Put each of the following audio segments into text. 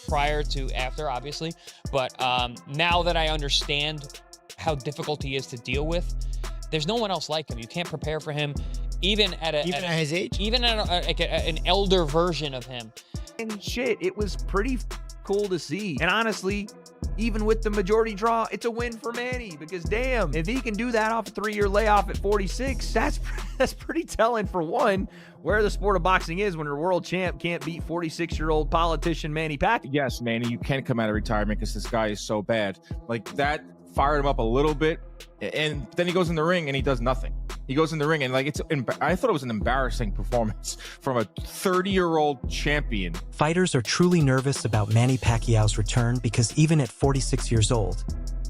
prior to after, obviously. But now that I understand how difficult he is to deal with, there's no one else like him. You can't prepare for him, even at his age, even at an elder version of him. And shit, it was pretty cool to see. And honestly, even with the majority draw, it's a win for Manny, because damn, if he can do that off a 3-year layoff at 46, that's pretty telling, for one, where the sport of boxing is when your world champ can't beat 46-year-old politician Manny Pacquiao. Yes, Manny, you can't come out of retirement because this guy is so bad. Like, that fired him up a little bit, and then he goes in the ring and he does nothing. He goes in the ring and, like, I thought it was an embarrassing performance from a 30-year-old champion. Fighters are truly nervous about Manny Pacquiao's return because even at 46 years old,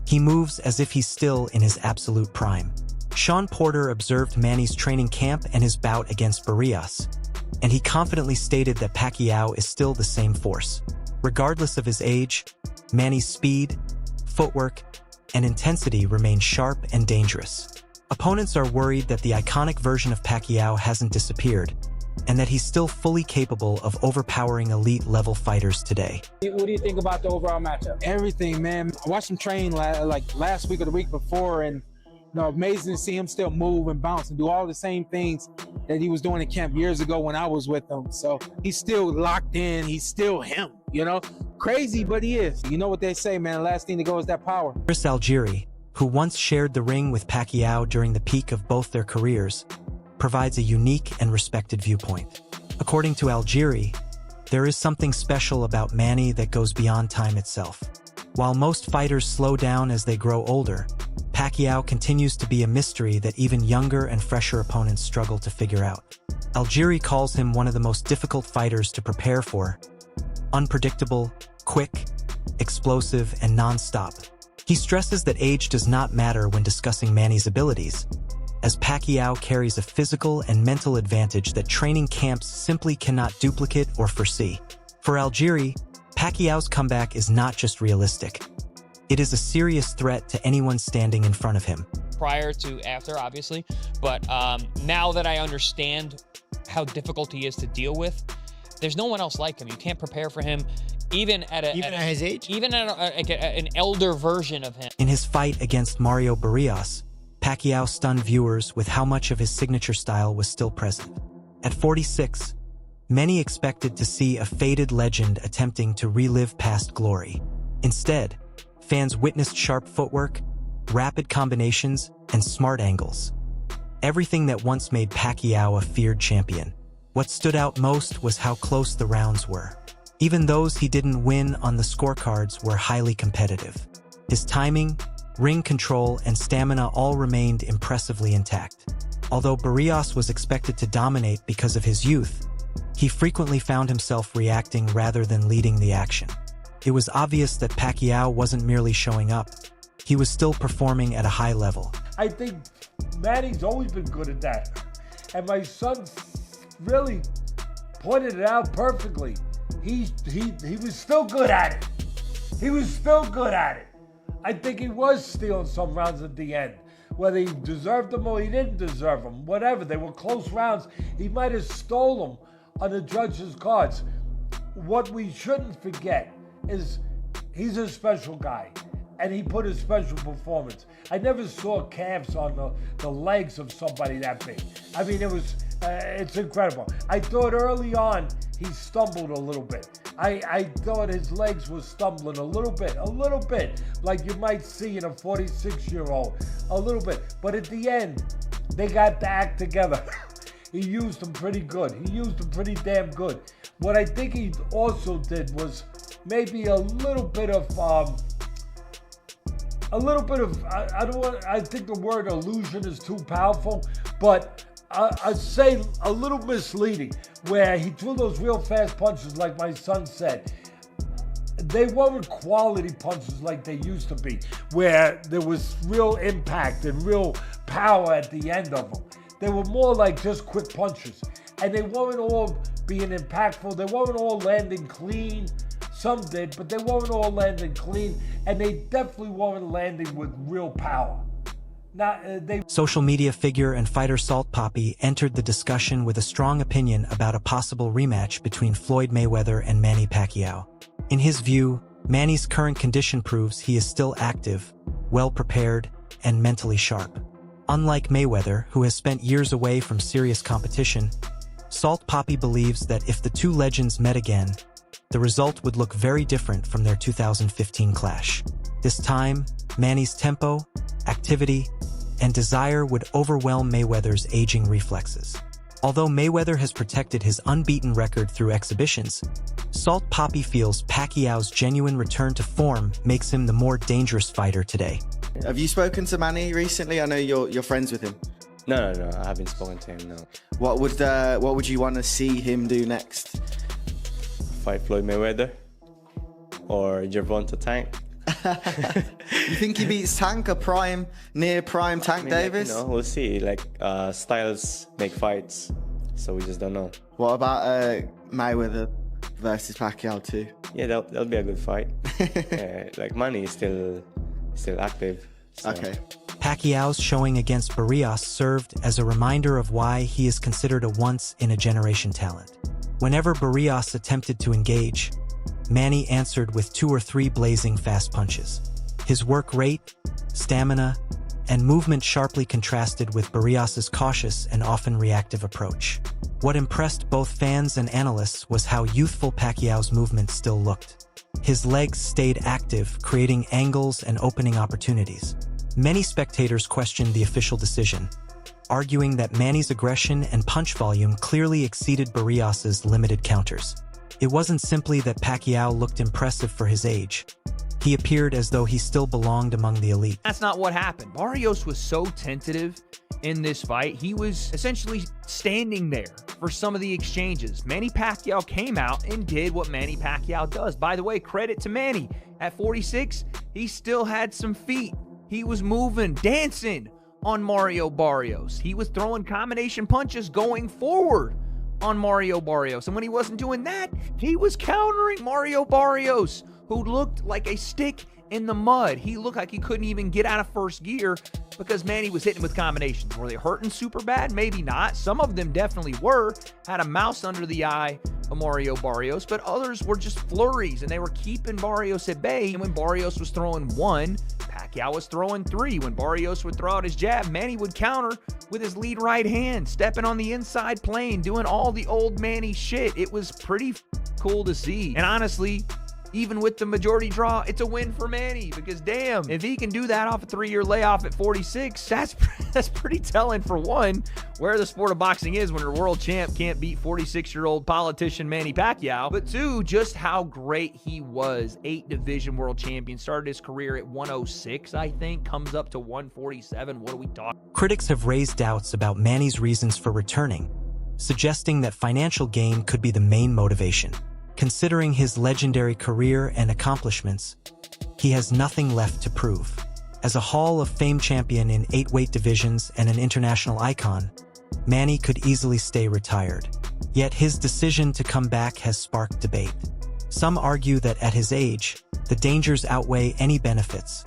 he moves as if he's still in his absolute prime. Sean Porter observed Manny's training camp and his bout against Barrios, and he confidently stated that Pacquiao is still the same force. Regardless of his age, Manny's speed, footwork, and intensity remain sharp and dangerous. Opponents are worried that the iconic version of Pacquiao hasn't disappeared, and that he's still fully capable of overpowering elite-level fighters today. What do you think about the overall matchup? Everything, man. I watched him train like last week or the week before, and amazing to see him still move and bounce and do all the same things that he was doing in camp years ago when I was with him. So he's still locked in. He's still him, Crazy, but he is. You know what they say, man. Last thing to go is that power. Chris Algieri, who once shared the ring with Pacquiao during the peak of both their careers, provides a unique and respected viewpoint. According to Algieri, there is something special about Manny that goes beyond time itself. While most fighters slow down as they grow older, Pacquiao continues to be a mystery that even younger and fresher opponents struggle to figure out. Algieri calls him one of the most difficult fighters to prepare for: unpredictable, quick, explosive, and non-stop. He stresses that age does not matter when discussing Manny's abilities, as Pacquiao carries a physical and mental advantage that training camps simply cannot duplicate or foresee. For Algieri, Pacquiao's comeback is not just realistic. It is a serious threat to anyone standing in front of him. Prior to after, obviously. But now that I understand how difficult he is to deal with, there's no one else like him. You can't prepare for him, even at his age, even at an elder version of him. In his fight against Mario Barrios, Pacquiao stunned viewers with how much of his signature style was still present. At 46, many expected to see a faded legend attempting to relive past glory. Instead, fans witnessed sharp footwork, rapid combinations, and smart angles. Everything that once made Pacquiao a feared champion. What stood out most was how close the rounds were. Even those he didn't win on the scorecards were highly competitive. His timing, ring control, and stamina all remained impressively intact. Although Barrios was expected to dominate because of his youth, he frequently found himself reacting rather than leading the action. It was obvious that Pacquiao wasn't merely showing up. He was still performing at a high level. I think Manny's always been good at that. And my son really pointed it out perfectly. He was still good at it. He was still good at it. I think he was stealing some rounds at the end. Whether he deserved them or he didn't deserve them, whatever. They were close rounds. He might have stole them on the judges' cards. What we shouldn't forget is he's a special guy, and he put a special performance. I never saw calves on the legs of somebody that big. I mean, it's incredible. I thought early on he stumbled a little bit. I thought his legs were stumbling a little bit, like you might see in a 46-year-old, a little bit. But at the end, they got the act together. He used them pretty good. He used them pretty damn good. What I think he also did was maybe a little bit of, I think the word illusion is too powerful, but I'd say a little misleading, where he threw those real fast punches like my son said. They weren't quality punches like they used to be, where there was real impact and real power at the end of them. They were more like just quick punches, and they weren't all being impactful. They weren't all landing clean. Some did, but they weren't all landing clean, and they definitely weren't landing with real power. Social media figure and fighter Salt Papi entered the discussion with a strong opinion about a possible rematch between Floyd Mayweather and Manny Pacquiao. In his view, Manny's current condition proves he is still active, well-prepared, and mentally sharp. Unlike Mayweather, who has spent years away from serious competition, Salt Papi believes that if the two legends met again, the result would look very different from their 2015 clash. This time, Manny's tempo, activity, and desire would overwhelm Mayweather's aging reflexes. Although Mayweather has protected his unbeaten record through exhibitions, Salt Papi feels Pacquiao's genuine return to form makes him the more dangerous fighter today. Have you spoken to Manny recently? I know you're friends with him. No, I haven't spoken to him, no. What would you want to see him do next? Fight Floyd Mayweather or Gervonta Tank. You think he beats Tank, near prime Tank Davis? We'll see. Styles make fights, so we just don't know. What about Mayweather versus Pacquiao too? Yeah, that'll be a good fight. Manny is still active. So. Okay. Pacquiao's showing against Barrios served as a reminder of why he is considered a once-in-a-generation talent. Whenever Barrios attempted to engage, Manny answered with 2 or 3 blazing fast punches. His work rate, stamina, and movement sharply contrasted with Barrios's cautious and often reactive approach. What impressed both fans and analysts was how youthful Pacquiao's movement still looked. His legs stayed active, creating angles and opening opportunities. Many spectators questioned the official decision, arguing that Manny's aggression and punch volume clearly exceeded Barrios's limited counters. It wasn't simply that Pacquiao looked impressive for his age. He appeared as though he still belonged among the elite. That's not what happened. Barrios was so tentative in this fight. He was essentially standing there for some of the exchanges. Manny Pacquiao came out and did what Manny Pacquiao does. By the way, credit to Manny. At 46, he still had some feet. He was moving, dancing on Mario Barrios. He was throwing combination punches going forward on Mario Barrios. And when he wasn't doing that, he was countering Mario Barrios, who looked like a stick in the mud. He looked like he couldn't even get out of first gear because Manny was hitting with combinations. Were they hurting super bad? Maybe not. Some of them definitely were. Had a mouse under the eye of Mario Barrios, but others were just flurries, and they were keeping Barrios at bay. And when Barrios was throwing 1, Pacquiao was throwing 3. When Barrios would throw out his jab, Manny would counter with his lead right hand, stepping on the inside plane, doing all the old Manny shit. It was pretty cool to see. And honestly, even with the majority draw, it's a win for Manny because damn, if he can do that off a 3-year layoff at 46, that's pretty telling for one, where the sport of boxing is when your world champ can't beat 46-year-old politician Manny Pacquiao, but 2, just how great he was. 8 division world champion, started his career at 106, I think, comes up to 147. What are we talking? Critics have raised doubts about Manny's reasons for returning, suggesting that financial gain could be the main motivation. Considering his legendary career and accomplishments, he has nothing left to prove. As a Hall of Fame champion in 8 weight divisions and an international icon, Manny could easily stay retired. Yet his decision to come back has sparked debate. Some argue that at his age, the dangers outweigh any benefits,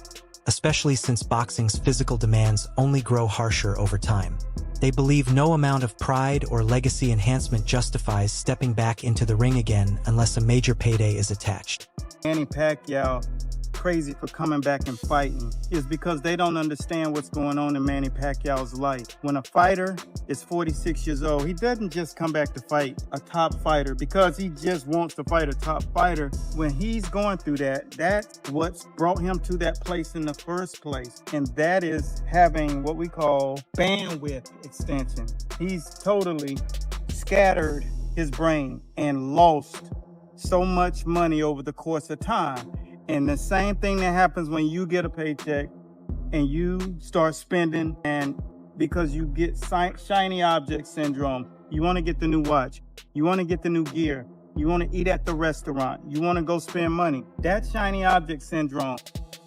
especially since boxing's physical demands only grow harsher over time. They believe no amount of pride or legacy enhancement justifies stepping back into the ring again unless a major payday is attached. Manny Pacquiao crazy for coming back and fighting is because they don't understand what's going on in Manny Pacquiao's life. When a fighter is 46 years old, he doesn't just come back to fight a top fighter because he just wants to fight a top fighter. When he's going through that, that's what's brought him to that place in the first place. And that is having what we call bandwidth extension. He's totally scattered his brain and lost so much money over the course of time. And the same thing that happens when you get a paycheck and you start spending, and because you get shiny object syndrome, you want to get the new watch, you want to get the new gear, you want to eat at the restaurant, you want to go spend money. That's shiny object syndrome.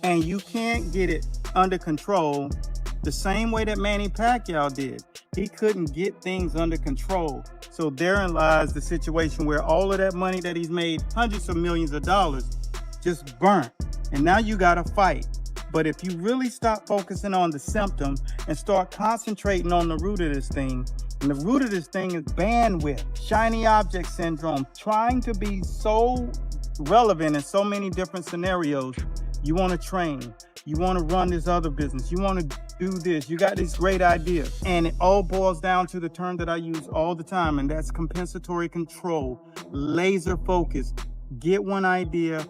And you can't get it under control the same way that Manny Pacquiao did. He couldn't get things under control. So therein lies the situation where all of that money that he's made, hundreds of millions of dollars, just burnt. And now you gotta fight. But if you really stop focusing on the symptom and start concentrating on the root of this thing, and the root of this thing is bandwidth, shiny object syndrome, trying to be so relevant in so many different scenarios. You want to train. You want to run this other business. You want to do this. You got these great ideas. And it all boils down to the term that I use all the time, and that's compensatory control. Laser focus. Get one idea,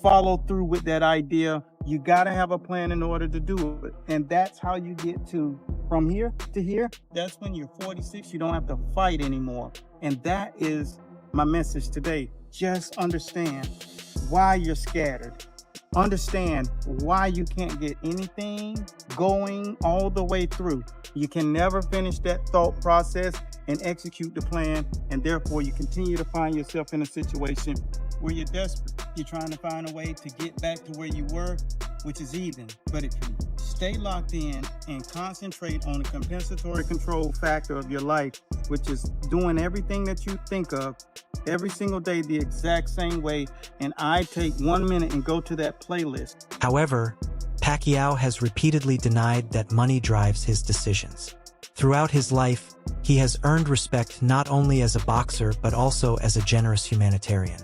follow through with that idea. You got to have a plan in order to do it. And that's how you get to from here to here. That's when you're 46, you don't have to fight anymore. And that is my message today. Just understand why you're scattered. Understand why you can't get anything going all the way through. You can never finish that thought process and execute the plan, and therefore you continue to find yourself in a situation where you're desperate. You're trying to find a way to get back to where you were, which is even. But if you stay locked in and concentrate on the compensatory control factor of your life, which is doing everything that you think of every single day the exact same way, and I take 1 minute and go to that playlist. However, Pacquiao has repeatedly denied that money drives his decisions. Throughout his life, he has earned respect not only as a boxer but also as a generous humanitarian.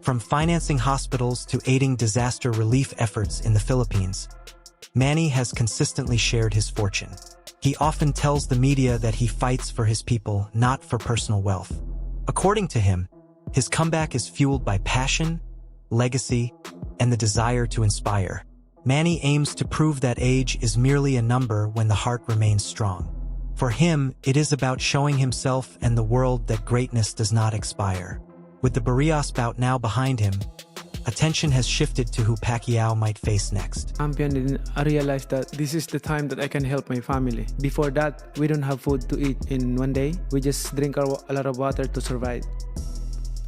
From financing hospitals to aiding disaster relief efforts in the Philippines, Manny has consistently shared his fortune. He often tells the media that he fights for his people, not for personal wealth. According to him, his comeback is fueled by passion, legacy, and the desire to inspire. Manny aims to prove that age is merely a number when the heart remains strong. For him, it is about showing himself and the world that greatness does not expire. With the Barrios bout now behind him, attention has shifted to who Pacquiao might face next. Champion, I realized that this is the time that I can help my family. Before that, we don't have food to eat in one day. We just drink a lot of water to survive.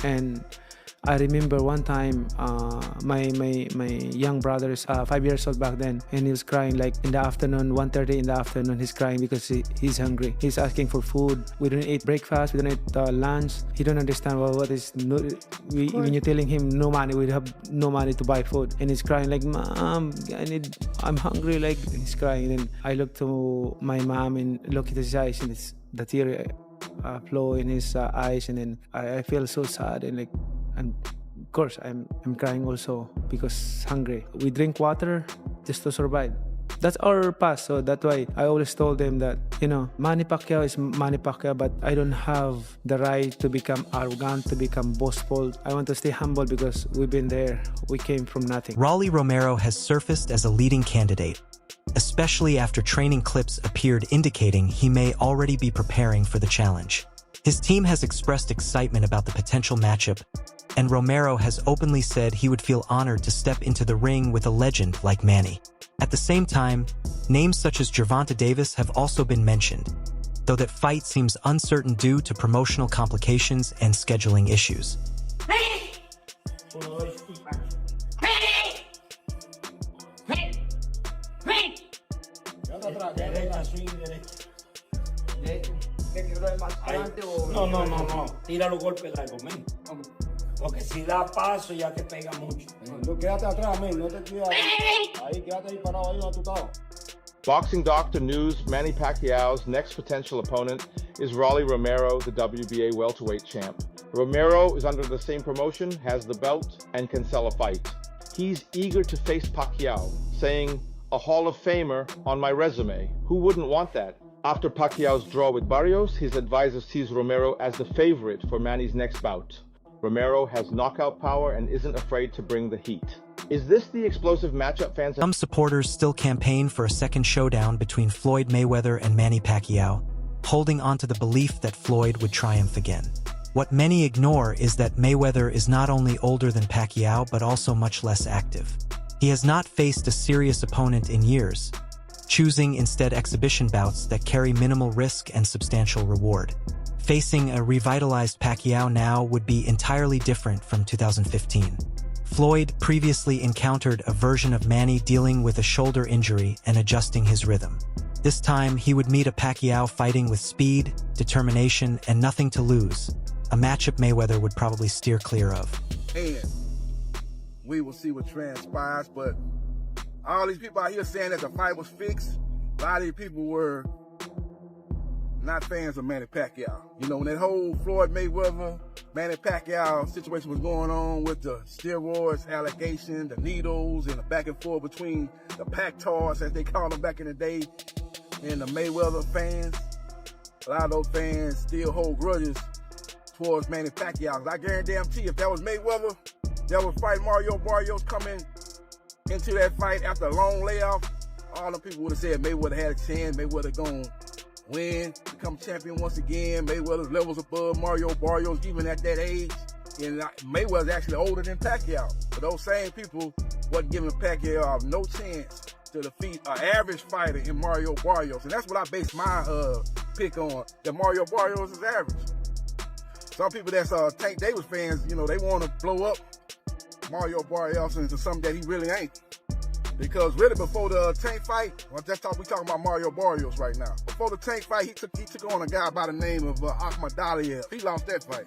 And I remember one time, my young brother is 5 years old back then, and he was crying like in the afternoon, 1:30 in the afternoon. He's crying because he's hungry. He's asking for food. We don't eat breakfast. We don't eat lunch. He don't understand what is. When you're telling him no money, we have no money to buy food, and he's crying like, "Mom, I'm hungry." Like he's crying. And then I look to my mom and look at his eyes, and it's the tear flow in his eyes, and then I feel so sad and like. And of course, I'm crying also because hungry. We drink water just to survive. That's our past, so that's why I always told them that, Manny Pacquiao is Manny Pacquiao, but I don't have the right to become arrogant, to become boastful. I want to stay humble because we've been there. We came from nothing. Rolly Romero has surfaced as a leading candidate, especially after training clips appeared indicating he may already be preparing for the challenge. His team has expressed excitement about the potential matchup, and Romero has openly said he would feel honored to step into the ring with a legend like Manny. At the same time, names such as Gervonta Davis have also been mentioned, though that fight seems uncertain due to promotional complications and scheduling issues. No. Tira los golpes largos, men. Porque si da paso ya te pega mucho. Quédate atrás, men. No te quedes ahí. Quédate ahí parado ahí donde tú estabas. Boxing Doctor News, Manny Pacquiao's next potential opponent is Rolly Romero, the WBA welterweight champ. Romero is under the same promotion, has the belt, and can sell a fight. He's eager to face Pacquiao, saying, "A Hall of Famer on my resume. Who wouldn't want that?" After Pacquiao's draw with Barrios, his advisor sees Romero as the favorite for Manny's next bout. Romero has knockout power and isn't afraid to bring the heat. Is this the explosive matchup fans have? Some supporters still campaign for a second showdown between Floyd Mayweather and Manny Pacquiao, holding on to the belief that Floyd would triumph again. What many ignore is that Mayweather is not only older than Pacquiao but also much less active. He has not faced a serious opponent in years, choosing instead exhibition bouts that carry minimal risk and substantial reward. Facing a revitalized Pacquiao now would be entirely different from 2015. Floyd previously encountered a version of Manny dealing with a shoulder injury and adjusting his rhythm. This time, he would meet a Pacquiao fighting with speed, determination, and nothing to lose, a matchup Mayweather would probably steer clear of. And we will see what transpires, but all these people out here saying that the fight was fixed, a lot of these people were not fans of Manny Pacquiao. You know, when that whole Floyd Mayweather, Manny Pacquiao situation was going on with the steroids allegation, the needles, and the back and forth between the Pac-Tars, as they called them back in the day, and the Mayweather fans, a lot of those fans still hold grudges towards Manny Pacquiao. I guarantee if that was Mayweather that was fighting Mario Barrios coming into that fight after a long layoff, all the people would have said Mayweather had a chance, Mayweather gonna win, become champion once again. Mayweather's levels above Mario Barrios even at that age. And Mayweather's actually older than Pacquiao. But those same people wasn't giving Pacquiao no chance to defeat an average fighter in Mario Barrios. And that's what I base my pick on, that Mario Barrios is average. Some people that's Tank Davis fans, you know, they want to blow up Mario Barrios into something that he really ain't. Because really before the Tank fight, we talking about Mario Barrios right now. Before the Tank fight, he took on a guy by the name of Ahmad Daliev. He lost that fight.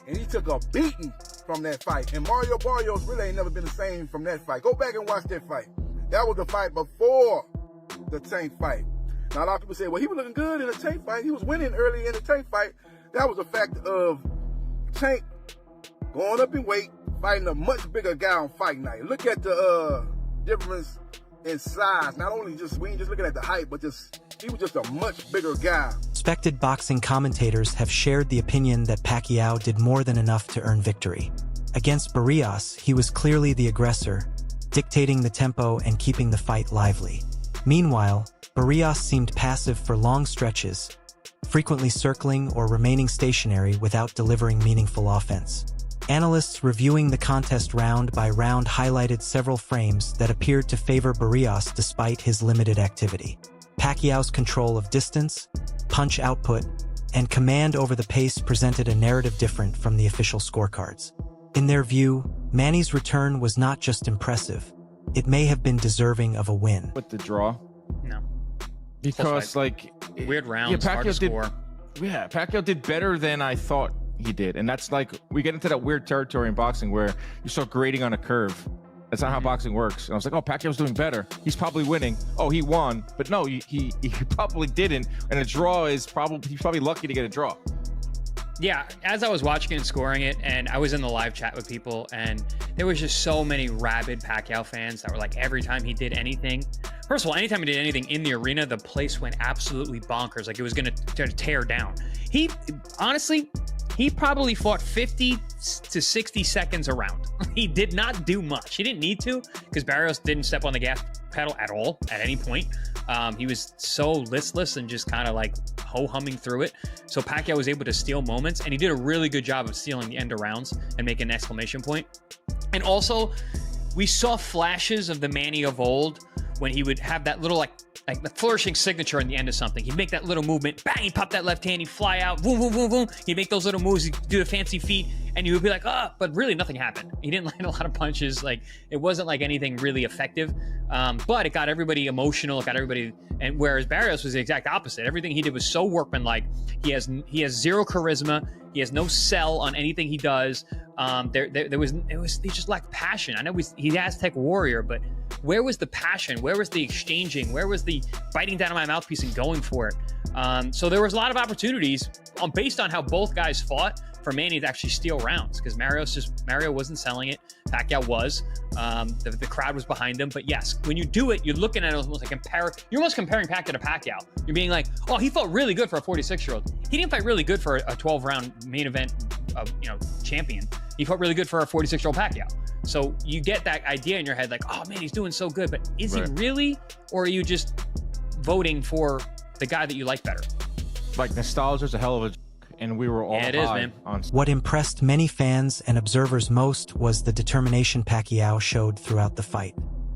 And he took a beating from that fight. And Mario Barrios really ain't never been the same from that fight. Go back and watch that fight. That was the fight before the Tank fight. Now a lot of people say, well, he was looking good in the Tank fight. He was winning early in the Tank fight. That was a fact of Tank going up in weight, fighting a much bigger guy on fight night. Look at the difference in size. Not only we ain't just looking at the height, but he was just a much bigger guy. Respected boxing commentators have shared the opinion that Pacquiao did more than enough to earn victory. Against Barrios, he was clearly the aggressor, dictating the tempo and keeping the fight lively. Meanwhile, Barrios seemed passive for long stretches, frequently circling or remaining stationary without delivering meaningful offense. Analysts reviewing the contest round by round highlighted several frames that appeared to favor Barrios despite his limited activity. Pacquiao's control of distance, punch output, and command over the pace presented a narrative different from the official scorecards. In their view, Manny's return was not just impressive, it may have been deserving of a win. With the draw? No. Because, like... Weird rounds, hard to score. Yeah, Pacquiao did better than I thought he did. And that's like, we get into that weird territory in boxing where you start grading on a curve. That's not how boxing works. And I was like, oh, Pacquiao's doing better. He's probably winning. Oh, he won. But no, he probably didn't. And a draw is he's probably lucky to get a draw. Yeah, as I was watching it and scoring it, and I was in the live chat with people, and there was just so many rabid Pacquiao fans that were like, every time he did anything, first of all, anytime he did anything in the arena, the place went absolutely bonkers. Like it was going to tear down. Honestly, he probably fought 50 to 60 seconds around. He did not do much. He didn't need to, because Barrios didn't step on the gas pedal at all at any point. He was so listless and just kind of like ho-humming through it. So Pacquiao was able to steal moments, and he did a really good job of stealing the end of rounds and making an exclamation point. And also, we saw flashes of the Manny of old when he would have that little like the flourishing signature in the end of something. He'd make that little movement, bang, he'd pop that left hand, he'd fly out, boom, boom, boom, boom. He'd make those little moves, he'd do the fancy feet, and you would be like, but really nothing happened. He didn't land a lot of punches. Like, it wasn't like anything really effective, but it got everybody emotional, it got everybody, and whereas Barrios was the exact opposite. Everything he did was so workmanlike. He has zero charisma. He has no sell on anything he does. He just lacked passion. I know he's Aztec warrior, but where was the passion? Where was the exchanging? Where was the biting down on my mouthpiece and going for it? So there was a lot of opportunities based on how both guys fought for Manny to actually steal rounds, because Mario wasn't selling it. Pacquiao was. The crowd was behind him. But yes, when you do it, you're looking at it almost like you're almost comparing Pacquiao to Pacquiao. You're being like, oh, he fought really good for a 46-year-old. He didn't fight really good for a 12-round main event champion. He fought really good for a 46-year-old Pacquiao. So you get that idea in your head like, oh man, he's doing so good. But is he really? Or are you just voting for the guy that you like better? Like, nostalgia's a hell of a joke, and we were all high on... What impressed many fans and observers most was the determination Pacquiao showed throughout the fight.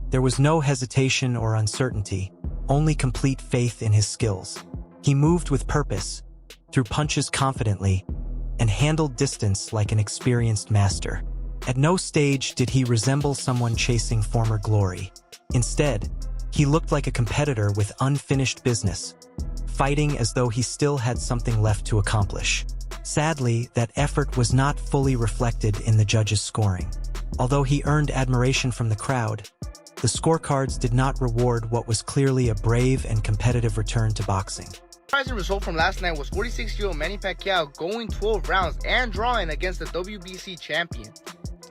There was no hesitation or uncertainty, only complete faith in his skills. He moved with purpose, threw punches confidently, and handled distance like an experienced master. At no stage did he resemble someone chasing former glory. Instead, he looked like a competitor with unfinished business, fighting as though he still had something left to accomplish. Sadly, that effort was not fully reflected in the judges' scoring. Although he earned admiration from the crowd, the scorecards did not reward what was clearly a brave and competitive return to boxing. surprising result from last night was 46-year-old Manny Pacquiao going 12 rounds and drawing against the WBC champion.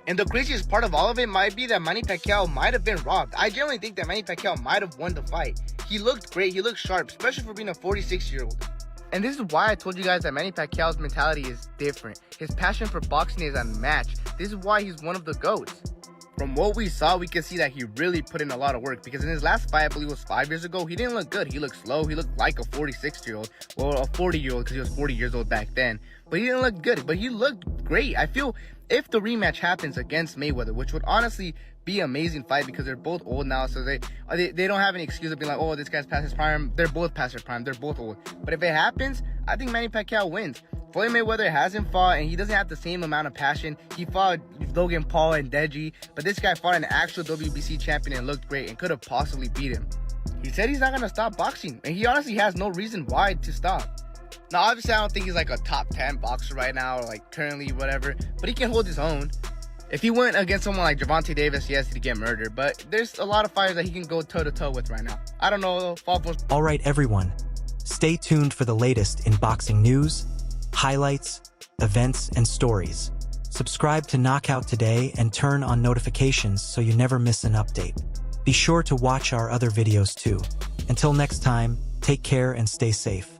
And the craziest part of all of it might be that Manny Pacquiao might have been robbed. I generally think that Manny Pacquiao might have won the fight. He looked great, he looked sharp, especially for being a 46-year-old. And this is why I told you guys that Manny Pacquiao's mentality is different. His passion for boxing is unmatched. This is why he's one of the GOATs. From what we saw, we can see that he really put in a lot of work, because in his last fight, I believe it was 5 years ago, he didn't look good. He looked slow. He looked like a 46-year-old. Well, a 40-year-old, because he was 40 years old back then. But he didn't look good. But he looked great. I feel if the rematch happens against Mayweather, which would honestly be an amazing fight because they're both old now, so they don't have any excuse of being like, oh, this guy's past his prime. They're both past their prime. They're both old. But if it happens, I think Manny Pacquiao wins. Floyd Mayweather hasn't fought, and he doesn't have the same amount of passion. He fought Logan Paul and Deji, but this guy fought an actual WBC champion and looked great and could have possibly beat him. He said he's not going to stop boxing, and he honestly has no reason why to stop. Now, obviously, I don't think he's like a top 10 boxer right now, or like currently whatever, but he can hold his own. If he went against someone like Gervonta Davis, yes, he'd get murdered, but there's a lot of fighters that he can go toe-to-toe with right now. I don't know. All right, everyone. Stay tuned for the latest in boxing news, highlights, events, and stories. Subscribe to Knockout today and turn on notifications so you never miss an update. Be sure to watch our other videos too. Until next time, take care and stay safe.